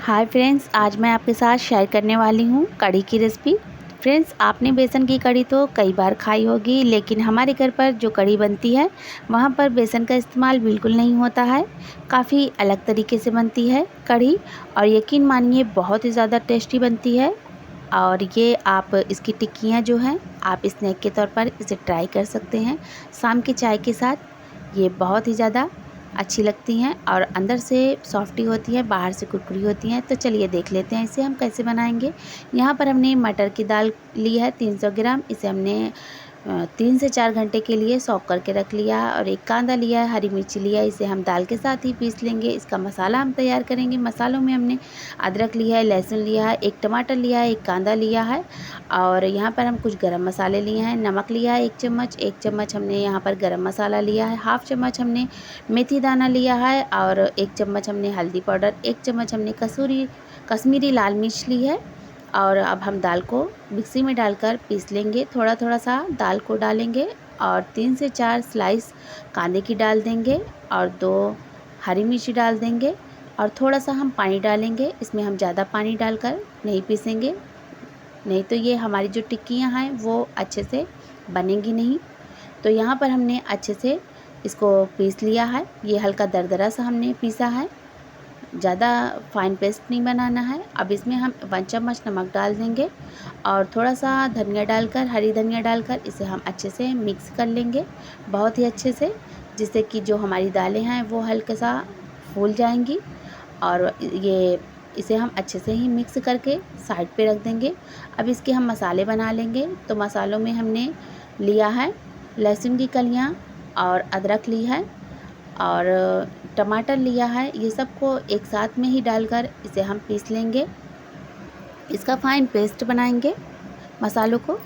Hi friends, आज मैं आपके साथ शेयर करने वाली हूँ कढ़ी की रेसिपी। फ्रेंड्स, आपने बेसन की कढ़ी तो कई बार खाई होगी, लेकिन हमारे घर पर जो कढ़ी बनती है वहाँ पर बेसन का इस्तेमाल बिल्कुल नहीं होता है। काफ़ी अलग तरीके से बनती है कढ़ी और यकीन मानिए बहुत ही ज़्यादा टेस्टी बनती है। और ये आप इसकी टिक्कियाँ जो हैं आप स्नैक के तौर पर इसे ट्राई कर सकते हैं शाम की चाय के साथ। ये बहुत ही ज़्यादा अच्छी लगती हैं और अंदर से सॉफ्टी होती है, बाहर से कुरकुरी होती हैं। तो चलिए देख लेते हैं इसे हम कैसे बनाएंगे। यहाँ पर हमने मटर की दाल ली है 300 ग्राम। इसे हमने 3 से 4 घंटे के लिए सॉक करके रख लिया है। और एक कांदा लिया है, हरी मिर्ची लिया है, इसे हम दाल के साथ ही पीस लेंगे। इसका मसाला हम तैयार करेंगे। मसालों में हमने अदरक लिया है, लहसुन लिया है, एक टमाटर लिया है, एक कांदा लिया है और यहाँ पर हम कुछ गरम मसाले लिए हैं। नमक लिया है 1 चम्मच हमने यहाँ पर गरम मसाला लिया है, हाफ चम्मच हमने मेथी दाना लिया है और 1 चम्मच हमने हल्दी पाउडर, 1 चम्मच हमने कश्मीरी लाल मिर्च ली है। और अब हम दाल को मिक्सी में डालकर पीस लेंगे। थोड़ा थोड़ा सा दाल को डालेंगे और 3 से 4 स्लाइस कांदे की डाल देंगे और 2 हरी मिर्ची डाल देंगे और थोड़ा सा हम पानी डालेंगे। इसमें हम ज़्यादा पानी डालकर नहीं पीसेंगे, नहीं तो ये हमारी जो टिक्कियाँ हैं वो अच्छे से बनेंगी नहीं। तो यहाँ पर हमने अच्छे से इसको पीस लिया है। ये हल्का दरदरा सा हमने पीसा है, ज़्यादा फाइन पेस्ट नहीं बनाना है। अब इसमें हम 1 चम्मच नमक डाल देंगे और थोड़ा सा धनिया डालकर, हरी धनिया डालकर इसे हम अच्छे से मिक्स कर लेंगे, बहुत ही अच्छे से, जिससे कि जो हमारी दालें हैं वो हल्का सा फूल जाएंगी। और इसे हम अच्छे से ही मिक्स करके साइड पे रख देंगे। अब इसके हम मसाले बना लेंगे। तो मसालों में हमने लिया है लहसुन की कलियाँ और अदरक ली है और टमाटर लिया है। ये सबको एक साथ में ही डालकर इसे हम पीस लेंगे। इसका फाइन पेस्ट बनाएंगे मसालों को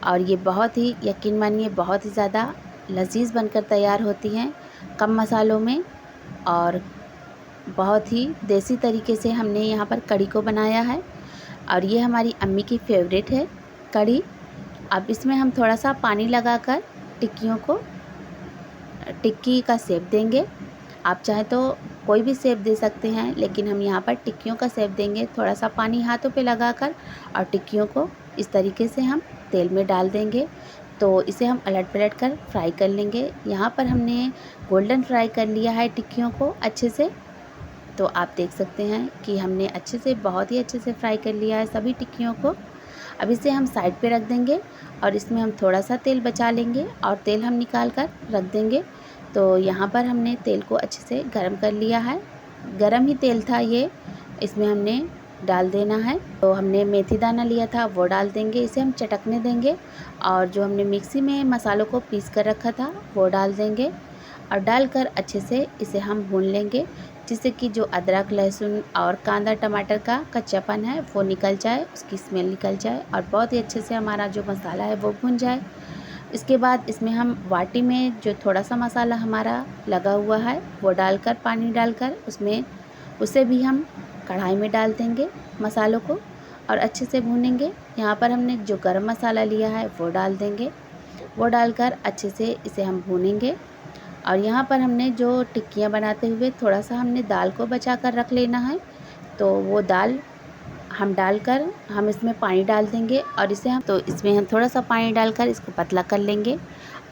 और ये बहुत ही, यकीन मानिए, बहुत ही ज़्यादा लजीज बनकर तैयार होती हैं कम मसालों में। और बहुत ही देसी तरीके से हमने यहाँ पर कढ़ी को बनाया है और ये हमारी अम्मी की फेवरेट है कढ़ी। अब इसमें हम थोड़ा सा पानी लगाकर टिक्की का शेप देंगे। आप चाहे तो कोई भी शेप दे सकते हैं, लेकिन हम यहाँ पर टिक्कियों का शेप देंगे। थोड़ा सा पानी हाथों पे लगाकर और टिक्कियों को इस तरीके से हम तेल में डाल देंगे। तो इसे हम अलट पलट कर फ्राई कर लेंगे। यहाँ पर हमने गोल्डन फ्राई कर लिया है टिक्कियों को अच्छे से। तो आप देख सकते हैं कि हमने अच्छे से, बहुत ही अच्छे से फ्राई कर लिया है सभी टिक्कियों को। अब इसे हम साइड पे रख देंगे और इसमें हम थोड़ा सा तेल बचा लेंगे और तेल हम निकाल कर रख देंगे। तो यहाँ पर हमने तेल को अच्छे से गरम कर लिया है, गरम ही तेल था ये, इसमें हमने डाल देना है। तो हमने मेथी दाना लिया था वो डाल देंगे, इसे हम चटकने देंगे। और जो हमने मिक्सी में मसालों को पीस कर रखा था वो डाल देंगे और डालकर अच्छे से इसे हम भून लेंगे, जिससे कि जो अदरक, लहसुन और कांदा टमाटर का कच्चापन है वो निकल जाए, उसकी स्मेल निकल जाए और बहुत ही अच्छे से हमारा जो मसाला है वो भुन जाए। इसके बाद इसमें हम वाटी में जो थोड़ा सा मसाला हमारा लगा हुआ है वो डालकर, पानी डालकर उसे भी हम कढ़ाई में डाल देंगे मसालों को और अच्छे से भूनेंगे। यहाँ पर हमने जो गरम मसाला लिया है वो डाल देंगे, वो डालकर अच्छे से इसे हम भूनेंगे। और यहाँ पर हमने जो टिक्कियाँ बनाते हुए थोड़ा सा हमने दाल को बचा कर रख लेना है। तो वो दाल हम डालकर हम इसमें पानी डाल देंगे और इसमें हम थोड़ा सा पानी डालकर इसको पतला कर लेंगे।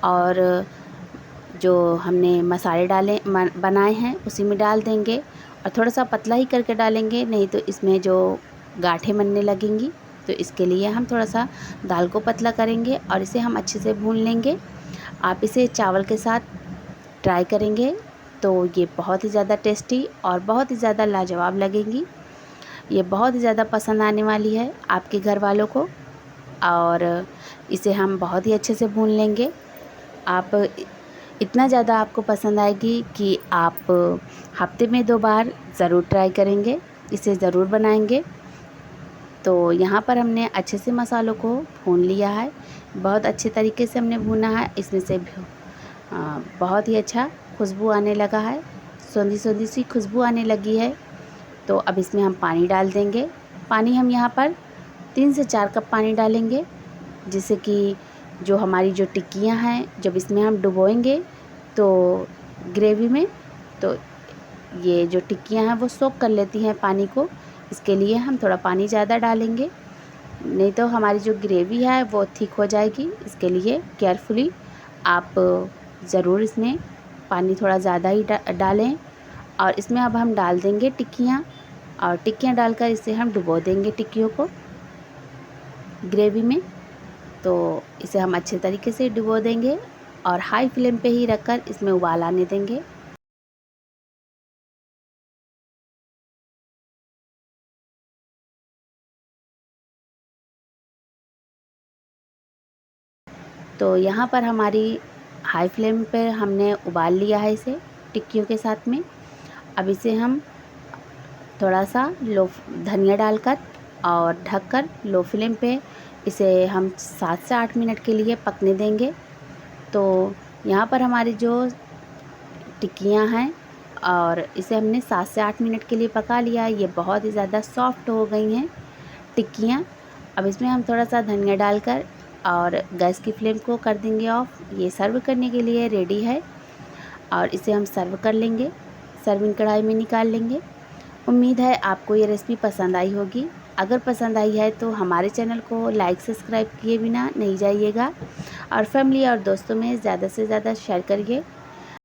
और जो हमने मसाले बनाए हैं उसी में डाल देंगे और थोड़ा सा पतला ही करके डालेंगे, नहीं तो इसमें जो गांठें बनने लगेंगी। तो इसके लिए हम थोड़ा सा दाल को पतला करेंगे और इसे हम अच्छे से भून लेंगे। आप इसे चावल के साथ ट्राई करेंगे तो ये बहुत ही ज़्यादा टेस्टी और बहुत ही ज़्यादा लाजवाब लगेंगी। ये बहुत ही ज़्यादा पसंद आने वाली है आपके घर वालों को और इसे हम बहुत ही अच्छे से भून लेंगे। आप इतना ज़्यादा आपको पसंद आएगी कि आप हफ्ते में 2 बार ज़रूर ट्राई करेंगे, इसे ज़रूर बनाएंगे। तो यहाँ पर हमने अच्छे से मसालों को भून लिया है, बहुत अच्छे तरीके से हमने भूना है। इसमें से बहुत ही अच्छा खुशबू आने लगा है, सोंधी सोंधी सी खुशबू आने लगी है। तो अब इसमें हम पानी डाल देंगे। पानी हम यहाँ पर 3 से 4 कप पानी डालेंगे, जिससे कि जो हमारी जो टिक्कियाँ हैं जब इसमें हम डुबोएंगे तो ग्रेवी में, तो ये जो टिक्कियाँ हैं वो सोख कर लेती हैं पानी को। इसके लिए हम थोड़ा पानी ज़्यादा डालेंगे, नहीं तो हमारी जो ग्रेवी है वो थिक हो जाएगी। इसके लिए केयरफुली आप ज़रूर इसमें पानी थोड़ा ज़्यादा ही डालें। और इसमें अब हम डाल देंगे टिक्कियाँ, और टिक्कियाँ डालकर इसे हम डुबो देंगे टिक्कियों को ग्रेवी में। तो इसे हम अच्छे तरीके से डुबो देंगे और हाई फ्लेम पे ही रखकर इसमें उबाल आने देंगे। तो यहाँ पर हमारी हाई फ्लेम पे हमने उबाल लिया है इसे टिक्कियों के साथ में। अब इसे हम थोड़ा सा धनिया डालकर और ढककर लो फ्लेम पे इसे हम 7 से 8 मिनट के लिए पकने देंगे। तो यहाँ पर हमारी जो टिक्कियाँ हैं और इसे हमने 7 से 8 मिनट के लिए पका लिया। ये बहुत ही ज़्यादा सॉफ्ट हो गई हैं टिक्कियाँ। अब इसमें हम थोड़ा सा धनिया डालकर और गैस की फ्लेम को कर देंगे ऑफ। ये सर्व करने के लिए रेडी है और इसे हम सर्व कर लेंगे, सर्विंग कढ़ाई में निकाल लेंगे। उम्मीद है आपको ये रेसिपी पसंद आई होगी। अगर पसंद आई है तो हमारे चैनल को लाइक सब्सक्राइब किए बिना नहीं जाइएगा और फैमिली और दोस्तों में ज़्यादा से ज़्यादा शेयर करिए।